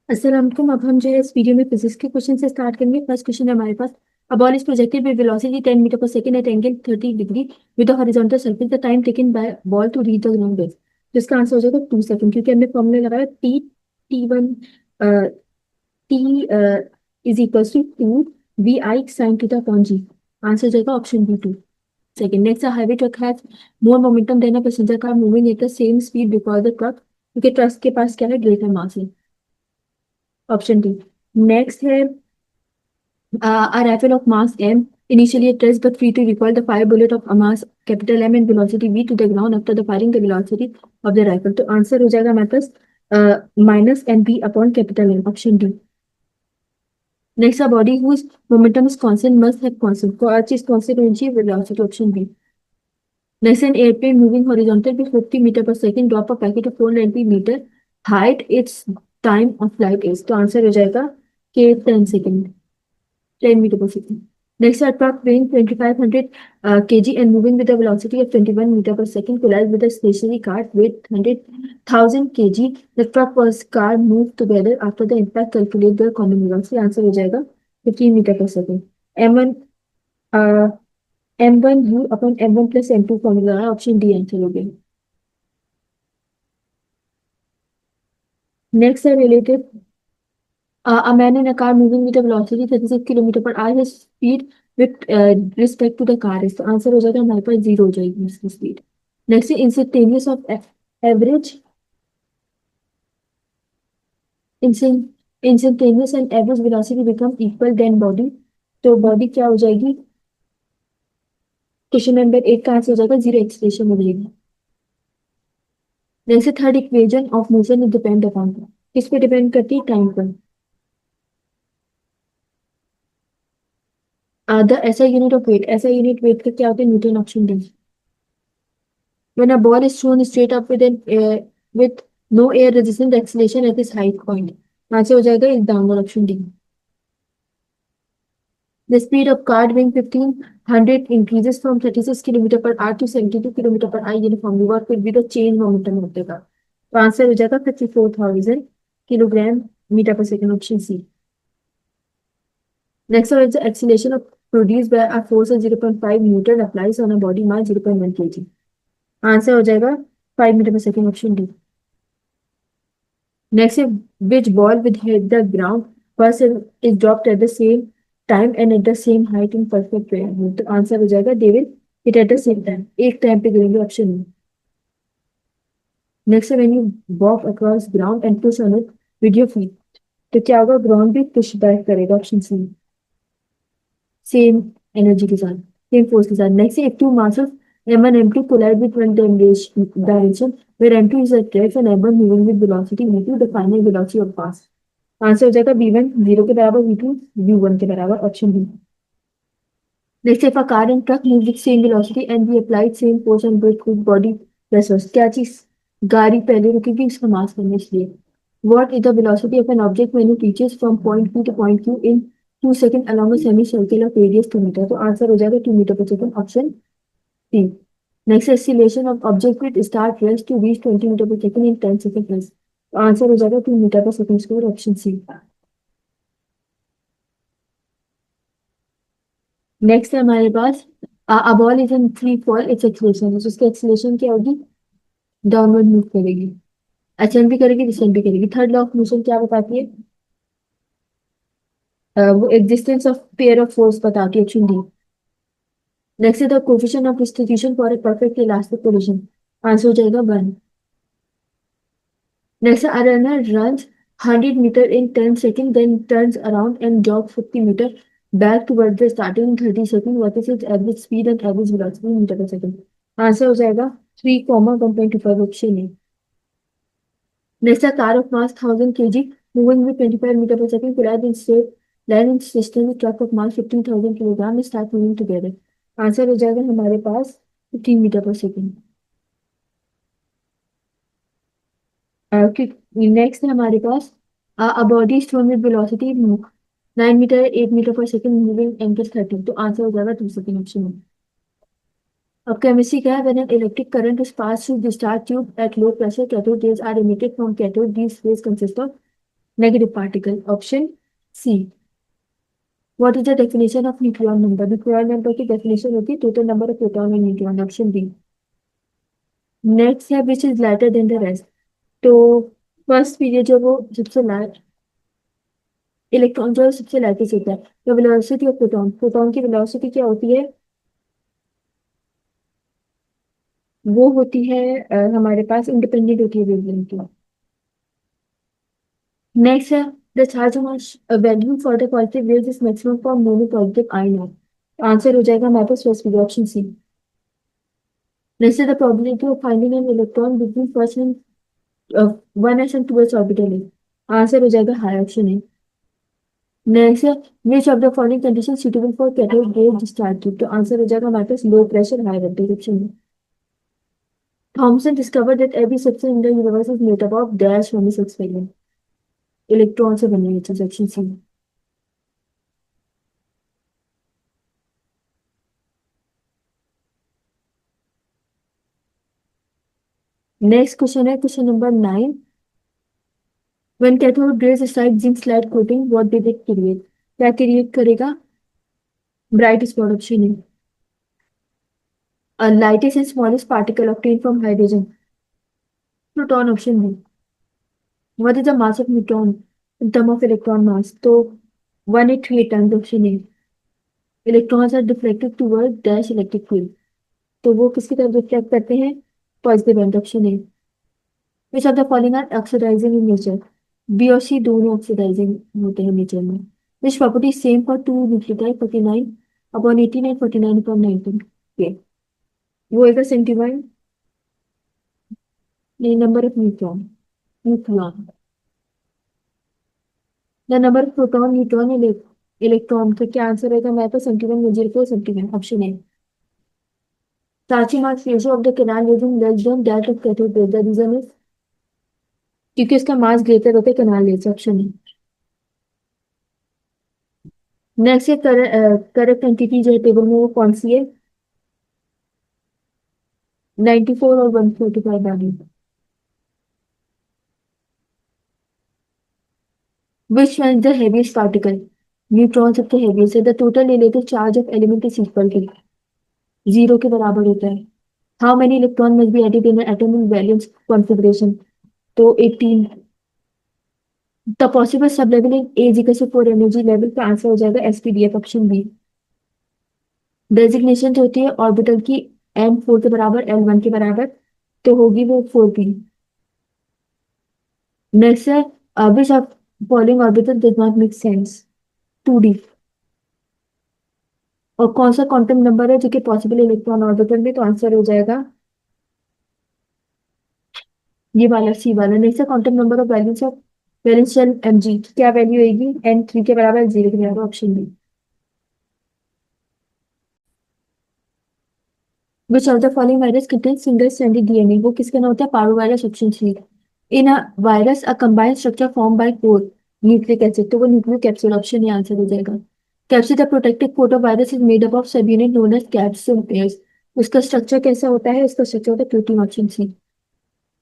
अस्सलाम वालेकुम। अब हम जो है इस वीडियो में फिजिक्स के क्वेश्चन से स्टार्ट करेंगे। फर्स्ट क्वेश्चन है हमारे पास। A ball is projected with velocity 10 metre पर second at angle 30 degree with the horizontal surface. The time taken by ball to reach the ground is. तो इसका आंसर हो जाएगा 2 सेकंड, क्योंकि हमने फॉर्मूला लगाया T one T is equal to 2 VI sin theta upon G. Answer हो जाएगा option B 2 second. Next, highway truck has more momentum than a passenger car moving at the same speed because the truck, क्योंकि truck के पास क्या है, greater mass है। Option D. Next है a rifle of mass M, initially at rest but free to recoil the fire bullet of a mass capital M and velocity V to the ground after the firing the velocity of the rifle। तो answer हो जाएगा हमारे पास minus M P upon capital M, option D. Next, a body whose momentum is constant must have constant, को हर चीज constant होनी चाहिए, velocity, option B. Next, an airplane moving horizontal with 50 metre पर second drop a packet of 490 metre height, its time of flight is. तो answer हो जाएगा के 10 second, 10 meter per second. Next, a truck weighing 2500 kg and moving with a velocity of 21 meter per second collides with a stationary cart weight 100,000 kg. The truck was car moved together after the impact. Calculate their common velocity। Answer हो जाएगा 15 metre पर second. M1 M1 U upon M1 plus M2 formula है, option D answer हो गया। Next है related. A man in a car moving with a velocity 36 kilometre पर hour, his speed with respect to the car is। तो answer हो जाएगा हमारे पास जीरो हो जाएगी इसकी speed. Next, instantaneous of average instantaneous and average velocity become equal than body. तो बॉडी क्या हो जाएगी, क्वेश्चन नंबर 8 का आंसर हो जाएगा जीरो एक्सलेशन हो जाएगी। Next, third equation of motion depend upon, किस पे डिपेंड करती है, टाइम पर। द ऐसा यूनिट ऑफ वेट, ऐसा यूनिट वेट का क्या होता है, Newton, option D. When a ball is thrown straight up with no air resistance, the acceleration at its height point। Answer हो जाएगा इस downward, option D. The speed of car doing 1500 increases from 36 kilometre per hour to 72 kilometre per hour uniformly. What will be the change momentum of the car? तो answer हो जाएगा 54,000 kilogram metre पर second, option C. Next one is the acceleration of produced by a force of 0.5 Newton applies on a body mass 0.1 kg। Answer हो जाएगा 5 metre पर second, option D. Next, which ball will hit the ground first is dropped at the same time and at the same height in perfect way। तो answer हो जाएगा they will hit at the same time, एक time पे गिरेंगे, option में। Next, when you walk across ground and push on it with your feet, तो क्या होगा, ग्राउंड भी पुश बैक करेगा, ऑप्शन सी, सेम एनर्जी के साथ, सेम फोर्स के साथ। Next, if two masses m1 m2 collide with one direction where m2 is at rest and m1 moving with velocity v2, the final velocity of pass। Answer हो जाएगा v1 0 के बराबर, v2 u1 के बराबर, option B. Next, if a car and truck move with same velocity and we applied same force on both with body pressures, क्या चीज, गाड़ी पहले रुकेगी इसका मास करने इसलिए। What is the velocity of an object when it reaches from point P to point Q in 2 second along a semi circle of radius 2 metre. तो answer हो जाएगा 2 मीटर पर second, option C. Next, acceleration of object with start rest to reach 20 metre पर second in 10 second plus. तो answer हो जाएगा 2 metre पर second square, option C. Next है हमारे पास, a ball is in free fall, its acceleration, तो उसकी एक्सीलरेशन क्या होगी, डाउनवर्ड मूव करेगी, ascend भी करेगी, डिसेंड भी करेगी। थर्ड लॉ ऑफ मोशन क्या बताती है, वो existence of pair of force बताती है, ऑप्शन डी। नेक्स्ट है the coefficient of distribution for a perfect elastic collision. Answer हो जाएगा 1। Next, a runner runs 100 metre in 10 second then turns around and jog 50 metre back toward the starting in 30 second. What is its average speed and average velocity metre पर second. Answer हो जाएगा 3,125, option A. Next, a car of mass 1000 kg moving with 25 meter per second collide in straight line in system with truck of mass 15,000 kilogram and start moving together। Answer हो जाएगा हमारे पास 15 metre पर second. Next है हमारे पास, a body is thrown with velocity 9 metre 8 metre पर second moving angle 30। तो आंसर हो जाएगा 2 सेकंड, ऑप्शन में। अब केमिस्ट्री क्या है, when an electric current is passed through the discharge tube at low pressure, cathode rays are emitted from cathode। These rays consist of Negative particle. Option C. What is the definition of nucleon number? Nucleon number की definition होती है total number of proton and neutron. Option B. Next है which is lighter than the rest. तो first period जो वो सबसे light electron जो है सबसे लाइटेस्ट होता है. तो वेलोसिटी ऑफ प्रोटॉन, प्रोटॉन की वेलोसिटी क्या होती है? वो होती है हमारे पास इंडिपेंडेंट होती है वेवलेंथ की. नेक्स्ट है the charge value for the positive waves is maximum for mono positive ion. Answer हो जाएगा हमारे पास first period option C. Next है the probability of finding an electron between first and 1s and 2s orbital है. Answer हो जाएगा high option है. Next है which of the following condition suitable for cathode ray discharge. तो answer हो जाएगा हमारे पास low pressure high voltage option है. Thomson discovered that every substance in the universe is made up of dash 26 variant. Electron से बनी है option C. Next question है question number 9. When cathode rays strike zinc slide coating what did it create. क्या create करेगा? Bright spot option है. Lightest and smallest particle obtain from hydrogen. Proton option B. What is the mass of neutron in term of electron mass. तो 183 times option है. Electrons are deflected toward dash electric field. तो वो किसकी तरफ reflect करते हैं? Positive end option है. Which of the following are oxidising in nature. B और सी दोनों ऑक्सीडाइजिंग होते हैं नेचर में. Which property same for two nucleotide 49 upon 18 and 49 upon 19. वो एक सेंटीवन नहीं number of neutron. Nucleon the number of proton neutron electron. तो क्या आंसर रहेगा हमारे पास? 71 मेजर को 71 ऑप्शन है. Sachi mass ratio of the canal using less than that of cathode ray. The reason is क्योंकि उसका मास ग्रेटर होता है कैनाल लेस ऑप्शन है. नेक्स्ट है करेक्ट एंटिटी जो है टेबल में वो कौन सी है? 94 और 145 वाली. Which one is the heaviest particle. Neutron सबसे हेवीएस्ट है. The total relative charge of element is equal to 0 के बराबर होता है. How many electron must be added in atom in valence configuration. तो 18. The possible sub level in A is equal to 4 energy level. का answer हो जाएगा SPDF option B. Designation जो होती है ऑर्बिटल की n4 के बराबर l1 के बराबर तो होगी वो 4p. नेक्स्ट है which of following orbital does not make sense. 2d. और कौन सा क्वांटम नंबर है जो कि पॉसिबल इलेक्ट्रॉन ऑर्बिटल में. तो आंसर हो जाएगा ये वाला सी वाला. नेक्स्ट है quantum number of valence shell mg. क्या वैल्यू आएगी? n3 के बराबर 0 के बराबर option B. Which of the following virus contain single stranded DNA. वो किसका नाम होता है? Parvo virus option C. In a virus a combined structure form by core nucleic acid. तो वो न्यूक्लिक कैप्सूल ऑप्शन है. आंसर हो जाएगा. Capsid the protective coat of virus is made up of सब unit known as capsule pairs. उसका structure कैसा होता है? उसका स्ट्रक्चर होता है protein option C.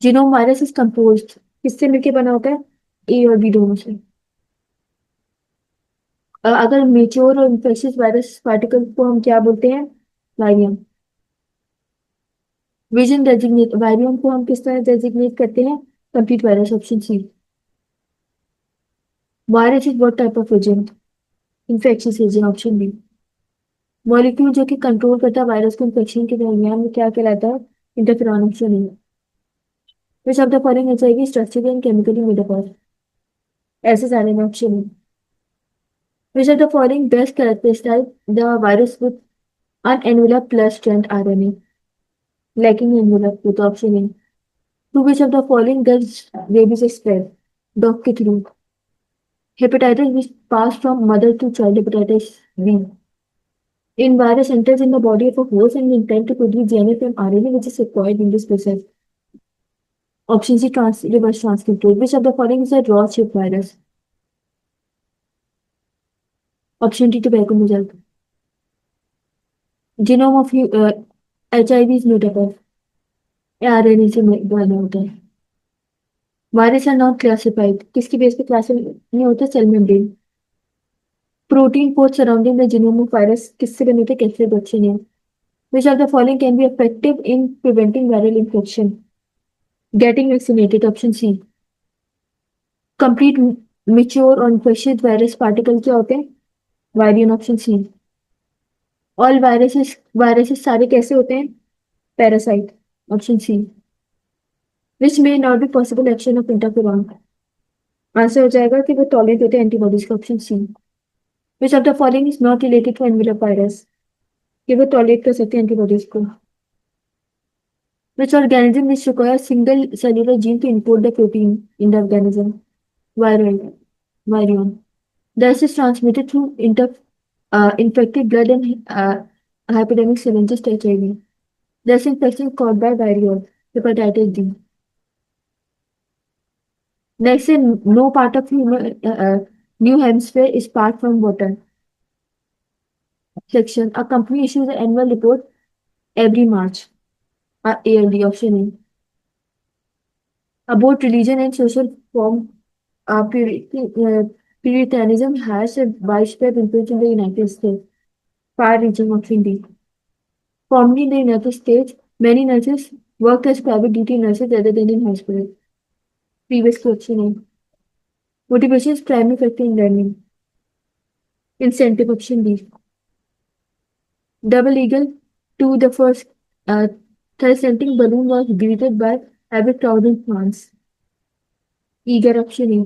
Genome virus is composed किससे मिलकर बना होता है? ए और बी दोनों से. अगर मेच्योर और इन्फेक्शियस वायरस पार्टिकल को हम क्या बोलते हैं? वायरियम. विजन डेजिग्नेट वायरियम को हम किस तरह डेजिग्नेट करते हैं? Complete virus option C. Virus is what type of agent? Infectious agent option B. Molecule जो कि कंट्रोल करता है वायरस को इन्फेक्शन के दरमियान में क्या कहलाता है? इंटरफेरॉन ऑप्शन है. Which of the following HIV structurally and chemically made up of. ऐसे सारे में ऑप्शन है. Which of the following best characterise the virus with an annular plus strand RNA. Lacking annular वो तो ऑप्शन है. To which of the following does rabies spread. Dog के through. Hepatitis which pass from mother to child. Hepatitis B. In virus enters in the body of a host and intend to produce DNA from RNA which is required in this process. Option C reverse transcriptase. Which of the following is a raw chip virus? Option D tobacco measles. Genome of HIV is made up of RNA से बना होता है. Virus are not classified, किसकी base पे classify नहीं होते? Cell membrane. Protein pores surrounding the genome of virus किससे बने थे? कैसे रिडक्शन है। Which of the following can be effective in preventing viral infection? Getting vaccinated, option C. Complete mature or infectious virus particle क्या होते हैं? Virion, option C. All viruses सारे कैसे होते हैं? Parasite, option C. Which may not be possible action of interferon? Answer हो जाएगा कि वो टॉलरेट होते हैं एंटीबॉडीज का, option C. Which of the following is not related to envelopivirus? कि वो टॉलरेट कर सकते हैं एंटीबॉडीज को। Which organism which requires single cellular gene to encode the protein in the organism? Viral, virion. This is transmitted through infected blood and hypodermic syringes to HIV. This infection is caused by virion, hepatitis D. Next, no part of New Hampshire is part from water section. A company issues an annual report every March. ALD, option A. About religion and social form, Puritanism has a widespread influence in the United States. Far-reaching, option D. Formerly in the United States, many nurses worked as private duty nurses rather than in hospitals. Previous question A. Motivation is primary factor in learning. Incentive, option D. Double eagle to the first transcending balloon was greeted by avid crowd in France. Eager, option A.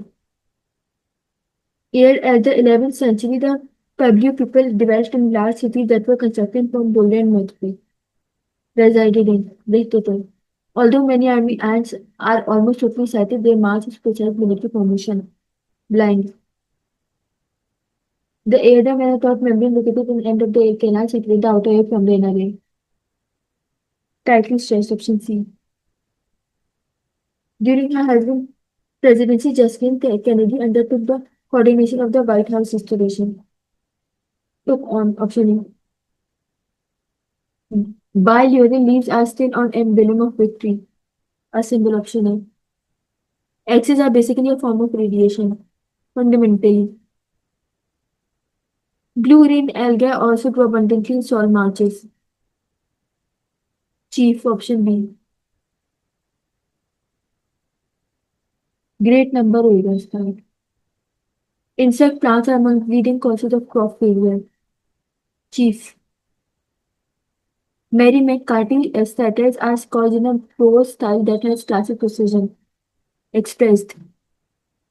Here at the 11th century, the Pueblo people developed in large cities that were constructed from boulder and mud resided in Victory. Although many army ants are almost totally sighted, their march is precise military formation. Blind. The airder thought membrane located in the end of the air canal separate the outer air from the inner air. Tightly stressed, option C. During her husband's presidency, Justin Kennedy undertook the coordination of the White House restoration. Took on, option A. Bi-lural leaves are still on emblem of victory. A symbol, option A. X's are basically a form of radiation. Fundamentally. Blue green algae also grow abundantly in salt marshes. Chief, option B. Great number होगा इसका. Insect plants are among leading causes of crop failure. Chief. Mary McCarthy satires are scored in a prose style that has classic precision. Expressed.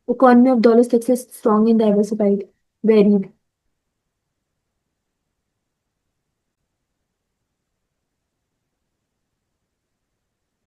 Economy of dollar success strong and diversified. Varied.